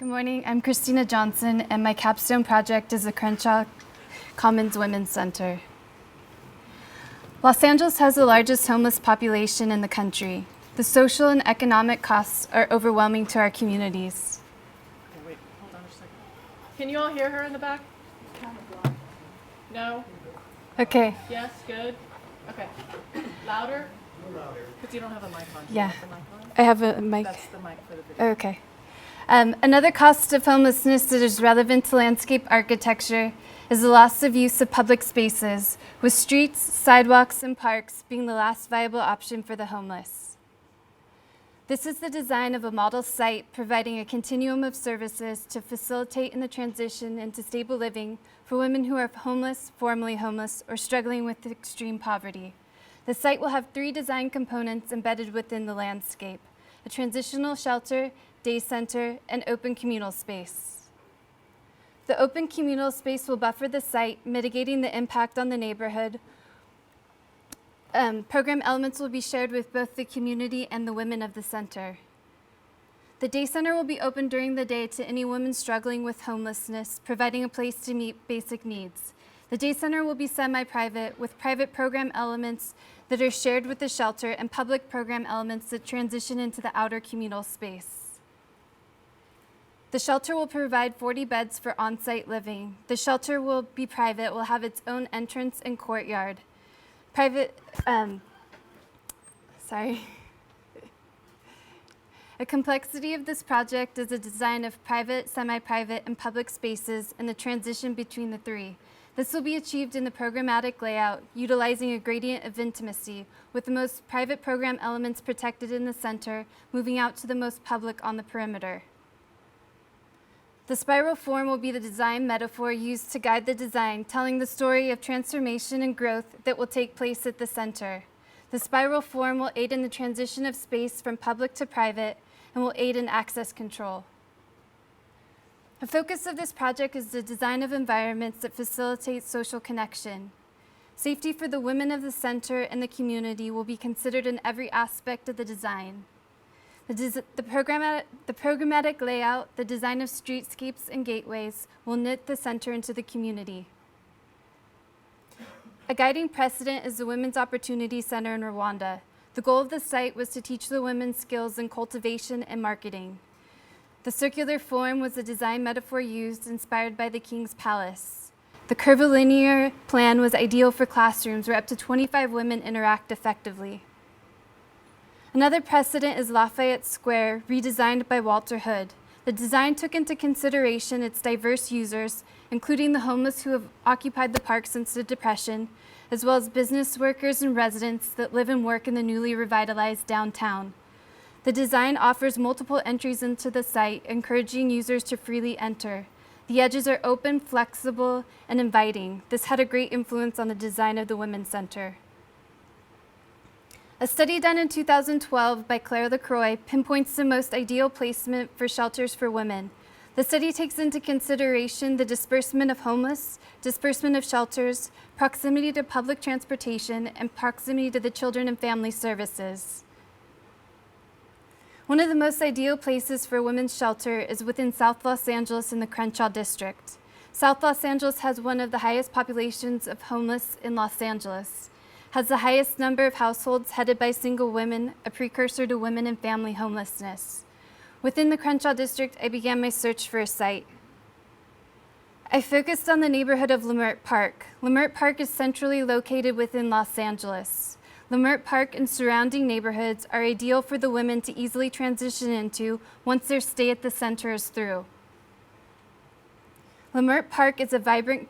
Good morning, I'm Christina Johnson, and my capstone project is the Crenshaw Commons Women's Center. Los Angeles has the largest homeless population in the country. The social and economic costs are overwhelming to our communities. Oh, wait, hold on a second. Can you all hear her in the back? No? Okay, Yes? Good? Okay. Louder? Because you don't have a mic on. Do you yeah, have the mic on? I have a mic. That's the mic for the video. Okay. Another cost of homelessness that is relevant to landscape architecture is the loss of use of public spaces, with streets, sidewalks, and parks being the last viable option for the homeless. This is the design of a model site providing a continuum of services to facilitate in the transition into stable living for women who are homeless, formerly homeless, or struggling with extreme poverty. The site will have 3 design components embedded within the landscape: a transitional shelter, day center, and open communal space. The open communal space will buffer the site, mitigating the impact on the neighborhood. Program elements will be shared with both the community and the women of the center. The day center will be open during the day to any women struggling with homelessness, providing a place to meet basic needs. The day center will be semi-private, with private program elements that are shared with the shelter and public program elements that transition into the outer communal space. The shelter will provide 40 beds for on-site living. The shelter will be private, will have its own entrance and courtyard. A complexity of this project is the design of private, semi-private, and public spaces and the transition between the 3. This will be achieved in the programmatic layout, utilizing a gradient of intimacy, with the most private program elements protected in the center, moving out to the most public on the perimeter. The spiral form will be the design metaphor used to guide the design, telling the story of transformation and growth that will take place at the center. The spiral form will aid in the transition of space from public to private and will aid in access control. The focus of this project is the design of environments that facilitate social connection. Safety for the women of the center and the community will be considered in every aspect of the design. The programmatic layout, the design of streetscapes and gateways will knit the center into the community. A guiding precedent is the Women's Opportunity Center in Rwanda. The goal of the site was to teach the women skills in cultivation and marketing. The circular form was the design metaphor used, inspired by the King's Palace. The curvilinear plan was ideal for classrooms where up to 25 women interact effectively. Another precedent is Lafayette Square, redesigned by Walter Hood. The design took into consideration its diverse users, including the homeless who have occupied the park since the Depression, as well as business workers and residents that live and work in the newly revitalized downtown. The design offers multiple entries into the site, encouraging users to freely enter. The edges are open, flexible, and inviting. This had a great influence on the design of the Women's Center. A study done in 2012 by Claire LaCroix pinpoints the most ideal placement for shelters for women. The study takes into consideration the disbursement of homeless, disbursement of shelters, proximity to public transportation, and proximity to the children and family services. One of the most ideal places for a women's shelter is within South Los Angeles in the Crenshaw district. South Los Angeles has one of the highest populations of homeless in Los Angeles, has the highest number of households headed by single women, a precursor to women and family homelessness. Within the Crenshaw district, I began my search for a site. I focused on the neighborhood of Leimert Park. Leimert Park is centrally located within Los Angeles. Leimert Park and surrounding neighborhoods are ideal for the women to easily transition into once their stay at the center is through. Leimert Park is a vibrant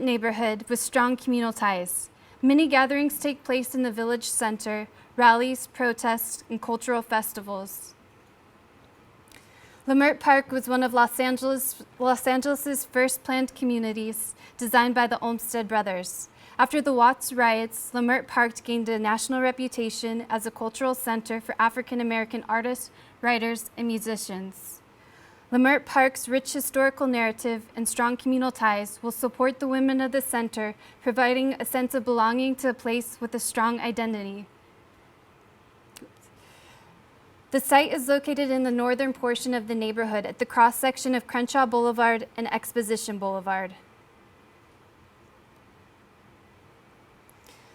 neighborhood with strong communal ties. Many gatherings take place in the village center, rallies, protests, and cultural festivals. Leimert Park was one of Los Angeles's first planned communities, designed by the Olmsted brothers. After the Watts riots, Leimert Park gained a national reputation as a cultural center for African American artists, writers, and musicians. Leimert Park's rich historical narrative and strong communal ties will support the women of the center, providing a sense of belonging to a place with a strong identity. The site is located in the northern portion of the neighborhood at the cross-section of Crenshaw Boulevard and Exposition Boulevard.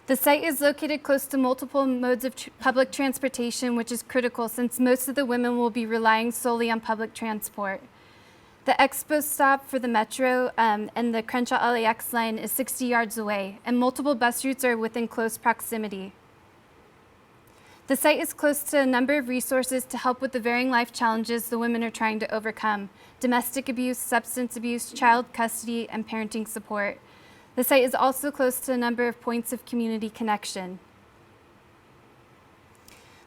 The site is located close to multiple modes of public transportation, which is critical since most of the women will be relying solely on public transport. The expo stop for the metro and the Crenshaw LAX line is 60 yards away, and multiple bus routes are within close proximity. The site is close to a number of resources to help with the varying life challenges the women are trying to overcome: domestic abuse, substance abuse, child custody, and parenting support. The site is also close to a number of points of community connection.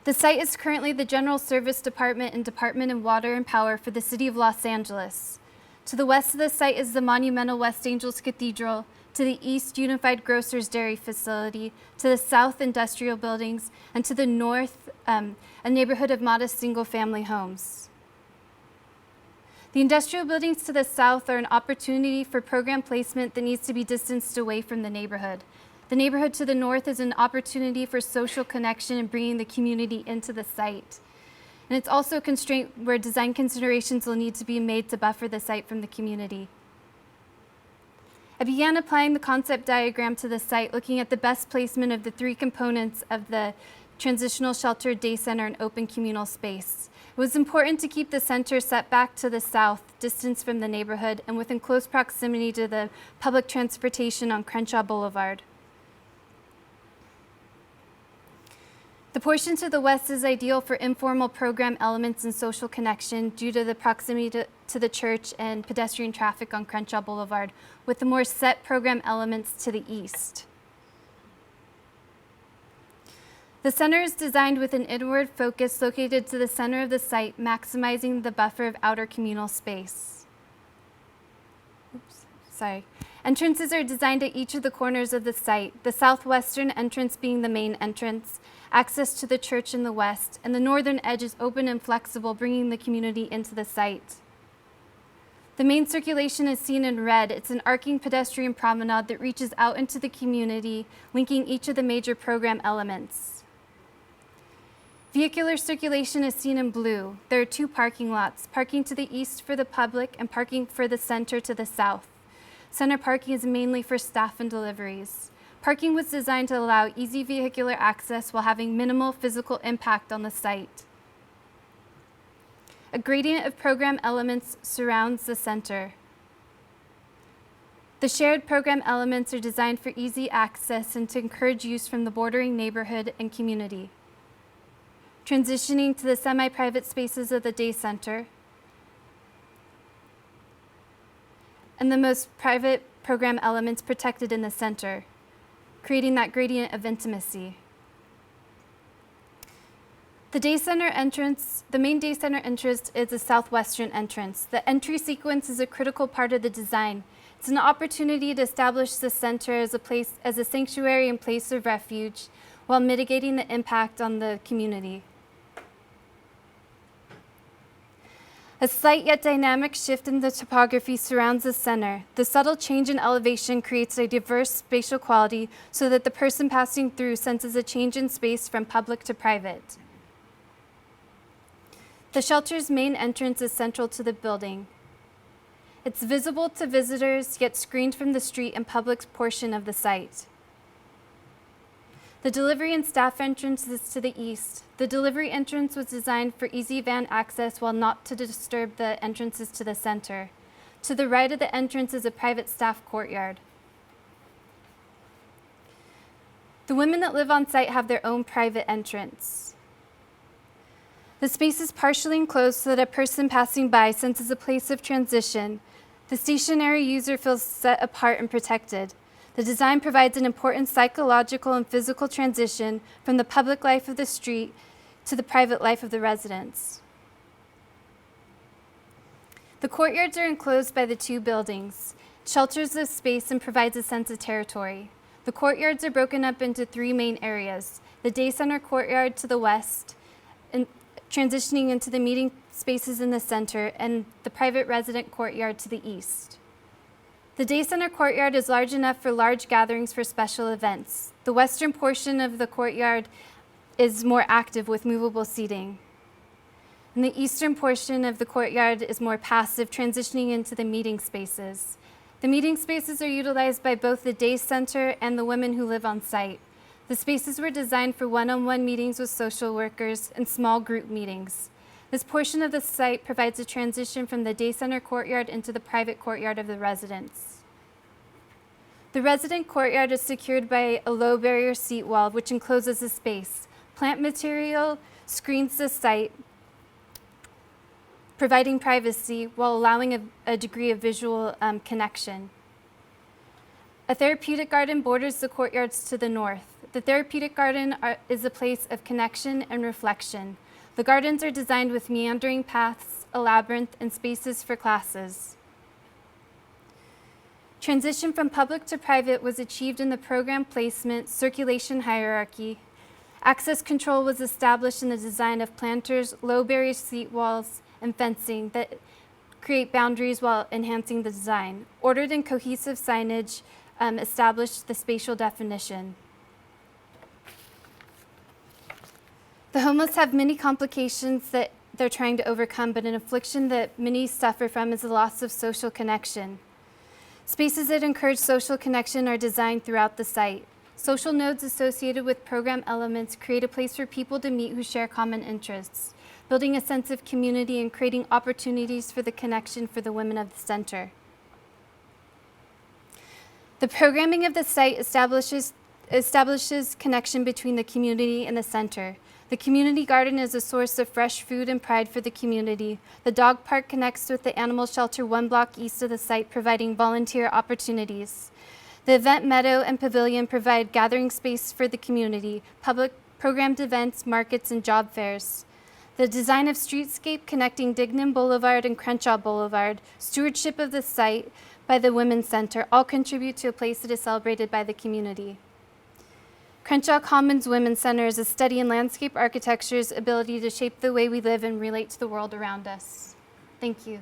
The site is currently the General Service Department and Department of Water and Power for the City of Los Angeles. To the west of the site is the monumental West Angels Cathedral, to the east, Unified Grocers Dairy Facility, to the south, industrial buildings, and to the north, a neighborhood of modest single-family homes. The industrial buildings to the south are an opportunity for program placement that needs to be distanced away from the neighborhood. The neighborhood to the north is an opportunity for social connection and bringing the community into the site. And it's also a constraint where design considerations will need to be made to buffer the site from the community. I began applying the concept diagram to the site, looking at the best placement of the three components of the transitional shelter, day center, and open communal space. It was important to keep the center set back to the south, distance from the neighborhood, and within close proximity to the public transportation on Crenshaw Boulevard. The portion to the west is ideal for informal program elements and social connection due to the proximity to the church and pedestrian traffic on Crenshaw Boulevard, with the more set program elements to the east. The center is designed with an inward focus located to the center of the site, maximizing the buffer of outer communal space. Entrances are designed at each of the corners of the site, the southwestern entrance being the main entrance, access to the church in the west, and the northern edge is open and flexible, bringing the community into the site. The main circulation is seen in red. It's an arcing pedestrian promenade that reaches out into the community, linking each of the major program elements. Vehicular circulation is seen in blue. There are two parking lots, parking to the east for the public and parking for the center to the south. Center parking is mainly for staff and deliveries. Parking was designed to allow easy vehicular access while having minimal physical impact on the site. A gradient of program elements surrounds the center. The shared program elements are designed for easy access and to encourage use from the bordering neighborhood and community. Transitioning to the semi-private spaces of the day center, and the most private program elements protected in the center, creating that gradient of intimacy. The main day center entrance is the southwestern entrance. The entry sequence is a critical part of the design. It's an opportunity to establish the center as a sanctuary and place of refuge while mitigating the impact on the community. A slight yet dynamic shift in the topography surrounds the center. The subtle change in elevation creates a diverse spatial quality so that the person passing through senses a change in space from public to private. The shelter's main entrance is central to the building. It's visible to visitors, yet screened from the street and public portion of the site. The delivery and staff entrance is to the east. The delivery entrance was designed for easy van access while not to disturb the entrances to the center. To the right of the entrance is a private staff courtyard. The women that live on site have their own private entrance. The space is partially enclosed so that a person passing by senses a place of transition. The stationary user feels set apart and protected. The design provides an important psychological and physical transition from the public life of the street to the private life of the residents. The courtyards are enclosed by the two buildings. It shelters the space and provides a sense of territory. The courtyards are broken up into three main areas: the day center courtyard to the west, and transitioning into the meeting spaces in the center, and the private resident courtyard to the east. The day center courtyard is large enough for large gatherings for special events. The western portion of the courtyard is more active with movable seating. And the eastern portion of the courtyard is more passive, transitioning into the meeting spaces. The meeting spaces are utilized by both the day center and the women who live on site. The spaces were designed for one-on-one meetings with social workers and small group meetings. This portion of the site provides a transition from the day center courtyard into the private courtyard of the residents. The resident courtyard is secured by a low barrier seat wall, which encloses the space. Plant material screens the site, providing privacy while allowing a degree of visual connection. A therapeutic garden borders the courtyards to the north. The therapeutic garden is a place of connection and reflection. The gardens are designed with meandering paths, a labyrinth, and spaces for classes. Transition from public to private was achieved in the program placement circulation hierarchy. Access control was established in the design of planters, low barrier seat walls, and fencing that create boundaries while enhancing the design. Ordered and cohesive signage established the spatial definition. The homeless have many complications that they're trying to overcome, but an affliction that many suffer from is the loss of social connection. Spaces that encourage social connection are designed throughout the site. Social nodes associated with program elements create a place for people to meet who share common interests, building a sense of community and creating opportunities for the connection for the women of the center. The programming of the site establishes connection between the community and the center. The community garden is a source of fresh food and pride for the community. The dog park connects with the animal shelter 1 block east of the site, providing volunteer opportunities. The event meadow and pavilion provide gathering space for the community, public programmed events, markets, and job fairs. The design of streetscape connecting Dignam Boulevard and Crenshaw Boulevard, stewardship of the site by the Women's Center, all contribute to a place that is celebrated by the community. Crenshaw Commons Women's Center is a study in landscape architecture's ability to shape the way we live and relate to the world around us. Thank you.